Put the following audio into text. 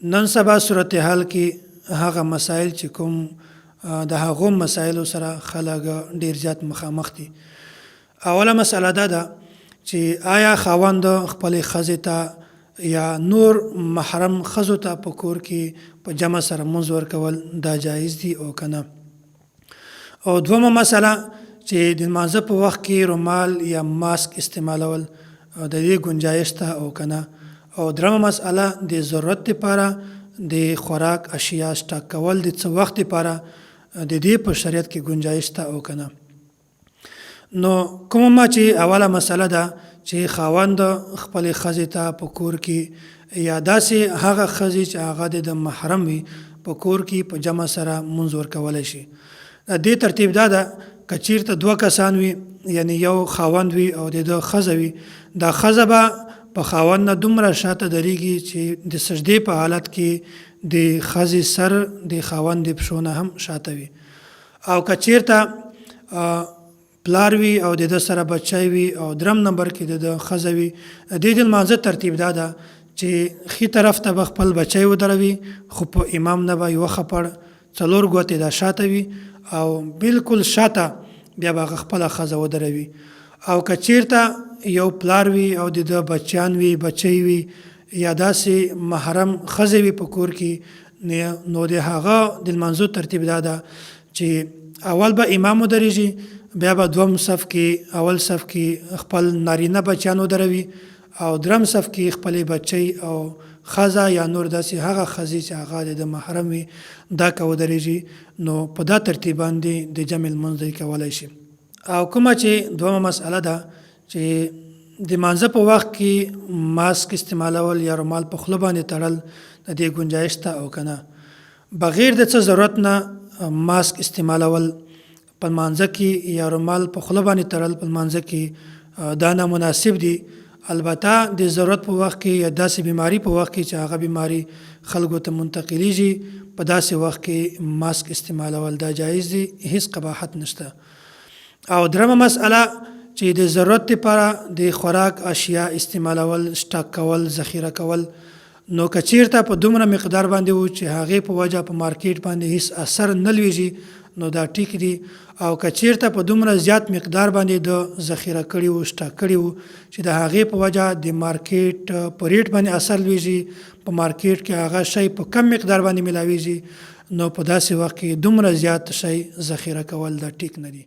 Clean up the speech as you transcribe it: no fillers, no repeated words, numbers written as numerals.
نن سبا صورتحال کې هغه مسایل چې کوم د هغو مسایلو سره خلک ډیر زیات مخامخ دي. اوله مسله دا ده چې آیا خاوند خپلې ښځې ته یا نور محرم ښځو ته په کور کې په جمع سره لمونځ ورکول دا جایز دي او که نه. او دویمه مسله چې د لمانځه په وخت کې رومال یا ماسک استعمالول د دې گنجایش ته او که نه. او درېمه مسئله د ضرورت دپاره د خوراک اشیا سټاک کول د څه وخت دپاره د دې په شریعت کې گنجایش ته او که نه. نو کومه ما چې اوله مسله ده چې خاوند خپلې ښځې ته په کور کې یا داسې هغه ښځې چې هغه د محرم وي په کور کې په جمع سره لمونځ ورکولی شي. د دې ترتیب دا ده که چیرته دوه کسان وي یعنی یو خاوند وي او د ده ښځه وي، دا ښځه به په خاوند نه دومره شاته درېږي چې د سجدې په حالت کې د ښځې سر د خاوند د پښو نه هم شاته وي. او که چیرته پلار وي او د ده سره بچی وي او درم نمبر کې د ده ښځه وي، د دې د لمانځه ترتیب دا ده چې ښي طرف ته به خپل بچی ودروي خو په امام نه به یوه خپړ څلور ګوتې دا شاته وي او بالکل شاته بیا به هغه خپله ښځه ودروي. او که چیرته یو پلار وي او د ده بچیان وي بچی وي یا داسې محرم ښځې وي په کور کې، نو د هغه د لمانځو ترتیب دا ده چې اول به امام ودرېږي، بیا به دوم صف کې اول صف کې خپل نارینه بچیان ودروي او درم صف کې خپلې بچی او ښځه یا نور داسې هغه ښځې چې هغه د محرم وي دا که ودرېږي، نو په دا ترتیب باندې د جمع لمونځ دی کولی شي. او کومه چې دومه مسئله ده چې د لمانځه په وخت کې ماسک استعمالول یا رومال په خوله باندې تړل د دې گنجایش ته او که نه. بغیر د څه ضرورت نه ماسک استعمالول په لمانځه کې یا رومال په خوله باندې تړل په لمانځه کې دا نامناسب دي. البته د ضرورت په وخت کې یا داسې بیماری په وخت کې چې هغه بیماری خلکو ته منتقلیږي په داسې وخت کې ماسک استعمالول دا جایز دي، هیڅ قباحت نشته. او درېمه مسئله چې د ضرورت لپاره د خوراک اشیا استعمالول سټاک کول ذخیره کول، نو که چیرته په دومره مقدار باندې و چې هغې په وجه په مارکیټ باندې هیڅ اثر نه لویږي نو دا ټیک دي. او که چیرته په دومره زیات مقدار باندې د ذخیره کړي وو سټاک کړي وو چې د هغې په وجه د مارکیټ په ریټ باندې اثر لویږي، په مارکیټ کې هغه شی په کم مقدار باندې ملاویږي، نو په داسې وخت کې دومره زیات شی ذخیره کول دا ټیک نه دي.